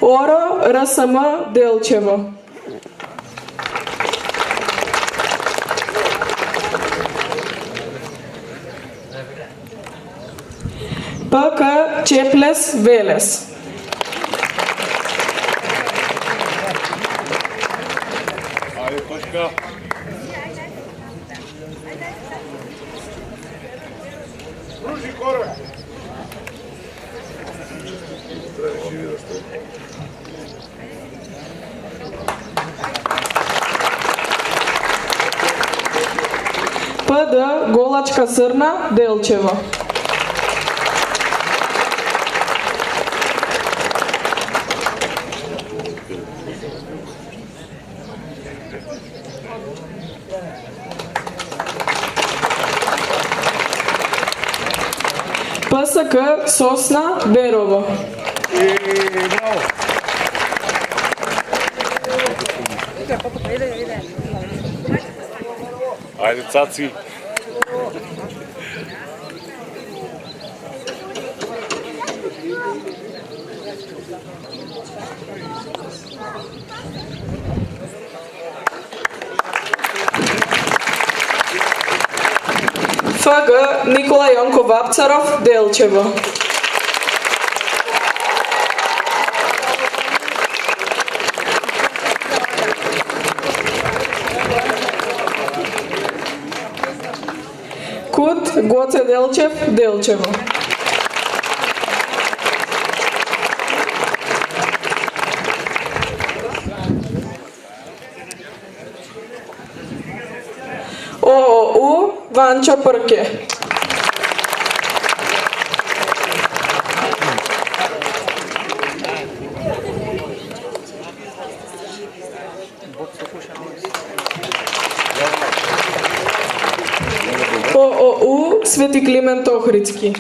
Оро РСМ Делчево. ПК Чеплес Велес. Айде, точка. Ружи корак. ПД Голачка Срна Делчево. ПСК Сосна Берово. Браво. Айде, цаци. ФГ Никола Јонко Вапцаров Делчево. КУД Гоце Делчев Делчево. ООУ Ванчо Прке. ООУ Свети Климент Охридски.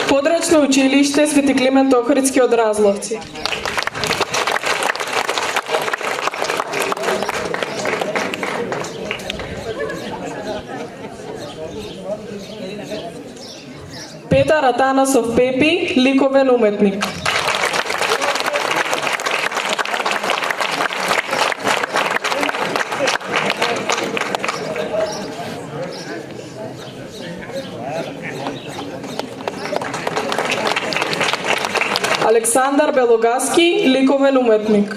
Подрачно училиште Свети Климент Охридски од Разловци. Петар Атанасов Пепи, ликовен уметник. Александар Белогаски, ликовен уметник.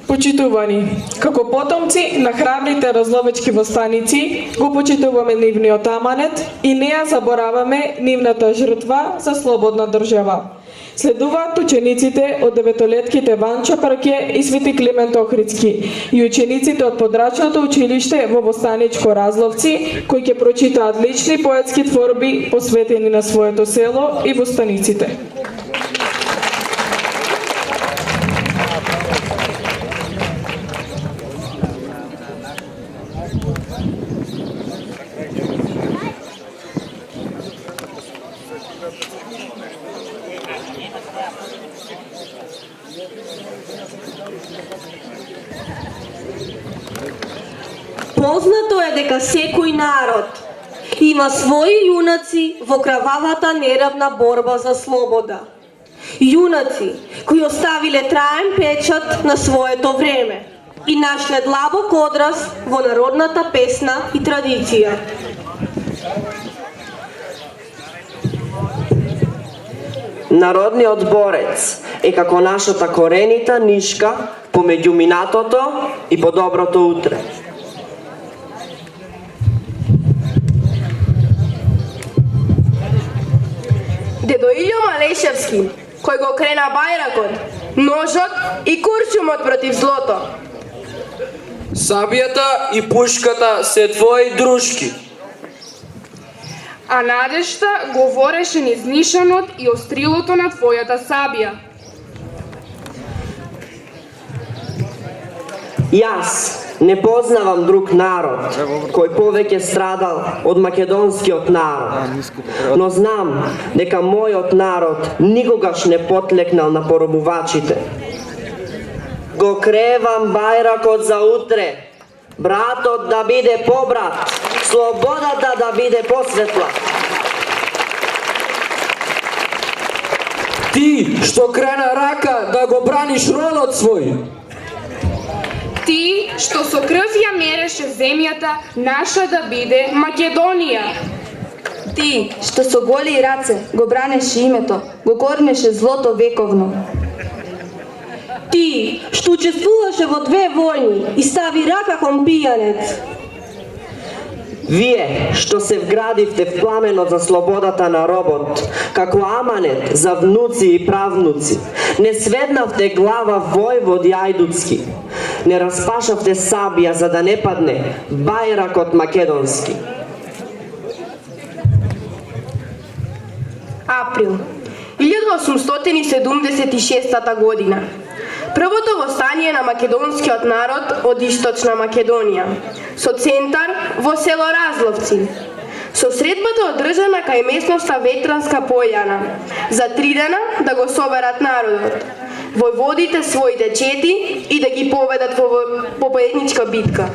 Почитувани, како потомци на храбрите разловечки востаници, го почитуваме нивниот аманет и не ја забораваме нивната жртва за слободна држава. Следуваат учениците од деветолетките Ванчо Прке и Свети Климент Охридски и учениците од подрачното училиште во Востаничко Разловци, кои ќе прочитаат лични поетски творби посветени на своето село и востаниците. Познато е дека секој народ има своји јунаци во крававата неравна борба за слобода. Јунаци кои оставиле траен печат на своето време и нашле длабок одраз во народната песна и традиција. Народниот борец е како нашата коренита нишка помеѓу минатото и по доброто утре. Дедо Илјо Малешевски, кој го крена бајракот, ножот и куршумот против злото. Сабијата и пушката се твои дружки. А надежта говореше низ нишанот и острилото на твојата сабија. Јас не познавам друг народ кој повеќе страдал од македонскиот народ, но знам дека мојот народ никогаш не потлекнал на поробувачите. Го кревам бајракот за утре, братот да биде побрат, слободата да биде посветла. Ти што крена рака да го браниш родот свој. Ти што со крв ја мереше земјата наша да биде Македонија. Ти што со голи раце го бранеше името, го корнеше злото вековно. Ти што учествуваше во 2 војни и стави рака кон пијанец. Вие што се вградивте в пламенот за слободата на робот, како аманет за внуци и правнуци, не сведнавте глава војвод Јајдуцки, не распашавте сабија за да не падне бајракот македонски. Април 1876 година. Првото востание на македонскиот народ од Источна Македонија, со центар во село Разловци. Со средбата одржана кај местноста Ветранска пољана, за 3 дена да го соберат народот, војводите своите чети и да ги поведат во победничка битка.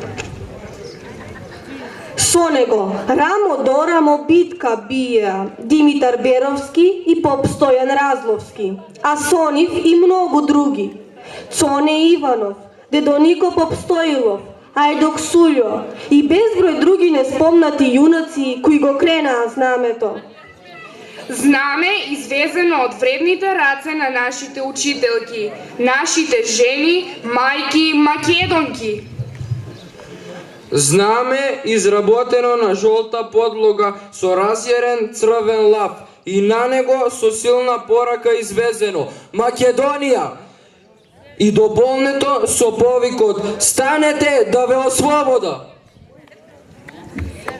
Со него рамо до рамо битка бија Димитар Беровски и поп Стојан Разловски, а со нив и многу други. Цоне Иванов, дедо Нико Поп Стоилов, Ајдок Сулјо и безброј други неспомнати јунаци кои го кренаа знамето. Знаме извезено од вредните раце на нашите учителки, нашите жени, мајки, македонки. Знаме изработено на жолта подлога со разјарен црвен лав и на него со силна порака извезено Македонија и дополнето со повикот "Станете да ве ослобода!"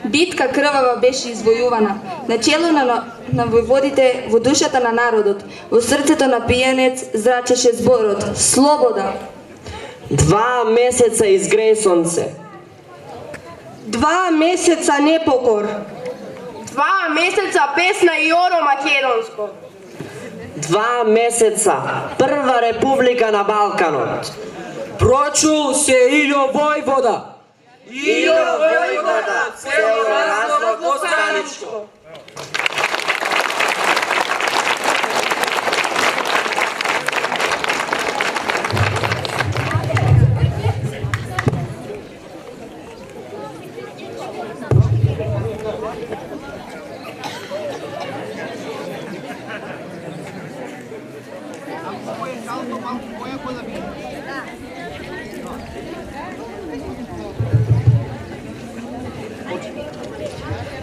Битка крвава беше извојувана, начело на војводите во душата на народот, во срцето на пијанец зрачеше зборот "Слобода!" 2 месеца изгрее сонце. 2 месеца непокор. 2 месеца песна и оро македонско. 2 месеца прва република на Балканот. Прочул се Илјо војвода. Илјо војвода, село Разлов Востаничко.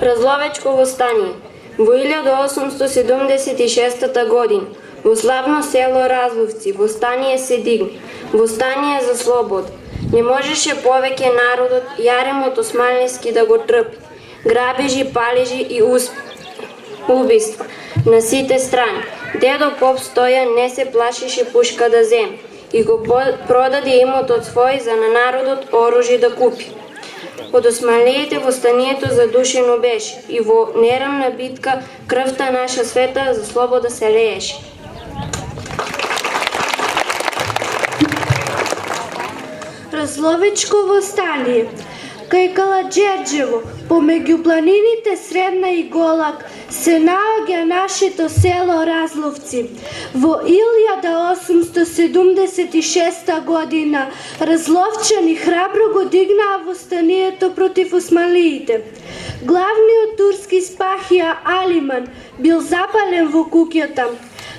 Разловечко востание во 1876 година во славно село Разловци востание се дигна, востание за слобода. Не можеше повеќе народот јаремот османлиски да го трпи. Грабежи, палежи и убиства на сите страни. Дедо поп Стојан не се плашише пушка да земе и го продаде имотот свој за на народот оружје да купи. Од османлиите востанието задушено беше и во нерамна битка крвта наша света за слобода се лееше. Разловечко востание. Кај Каладжерџево, помеѓу планините Средна и Голак, се наоѓа нашето село Разловци. Во 1876 година разловчани храбро го дигнаа востанието против османлиите. Главниот турски спахија Алиман бил запален во куќата.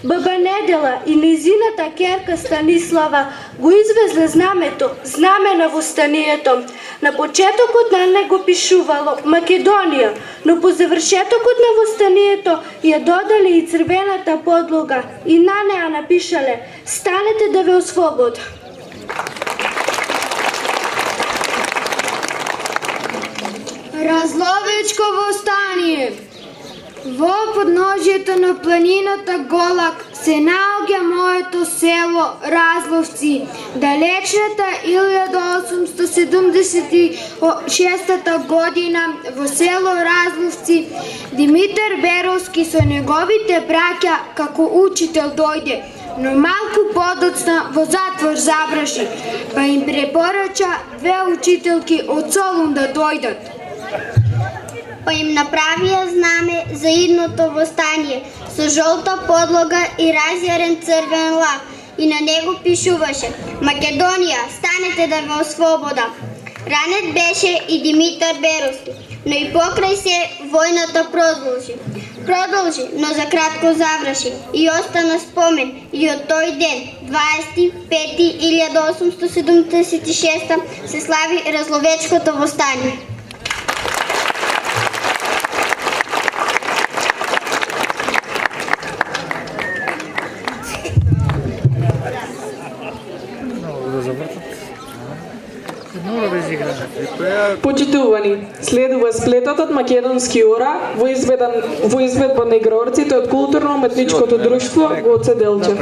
Баба Недела и низината керка Станислава го извезле знамето, знаме на востанието. На почетокот на него пишувало Македонија, но по завршетокот на востанието ја додале и црвената подлога и на неа напишале "Станете да ве ослобода". Разловечко востание. Во подножјето на планината Голак се наоѓа моето село Разловци. Далечната 1876 година во село Разловци Димитар Беровски со неговите браќа како учител дојде, но малку подоцна во затвор заврши, па им препорача две учителки од Солун да дојдат. Па им направија знаме за идното востание со жолта подлога и разјарен црвен лав и на него пишуваше: Македонија, станете да ве ослобода. Ранет беше и Димитар Беровски, но и покрај се војната продолжи, но за кратко заврши и остана спомен и од тој ден, 25.1876 се слави Разловечкото востание. Почитувани, следува сплетот од македонски ора во изведба на игрорците од културно-уметничкото друштво Гоце Делчев.